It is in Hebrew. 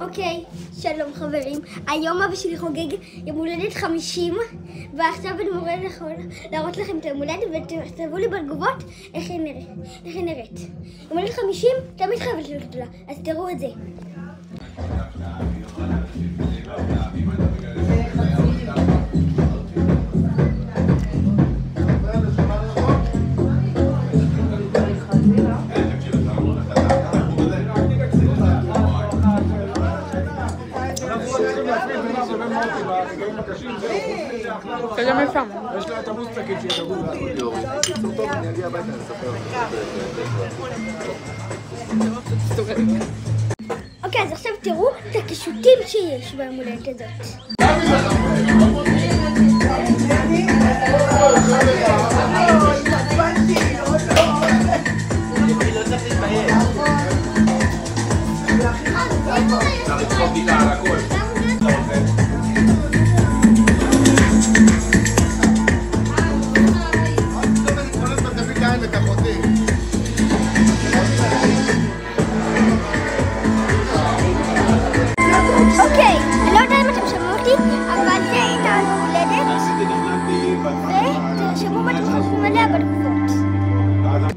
אוקיי, שלום חברים. היום אבא שלי חוגג יום הולדת 50, ועכשיו אני מורה להראות לכם את היום הולדת, ותכתבו לי בתגובות איך היא נראית. יום הולדת 50 תמיד חייבת להיות גדולה, אז תראו את זה. כזה מפעם. יש לה את המוסטקים שידברו לה. קיצור טוב, אני אגיע הביתה לספר. אוקיי, אז עכשיו תראו את הקישוטים שיש ביום הולדת הזאת. אוקיי, אני לא יודעת אם אתם שמעו אותי, אבל זה הייתה יום הולדת, ותרשמו מה אתם חושבים עליה בתגובות.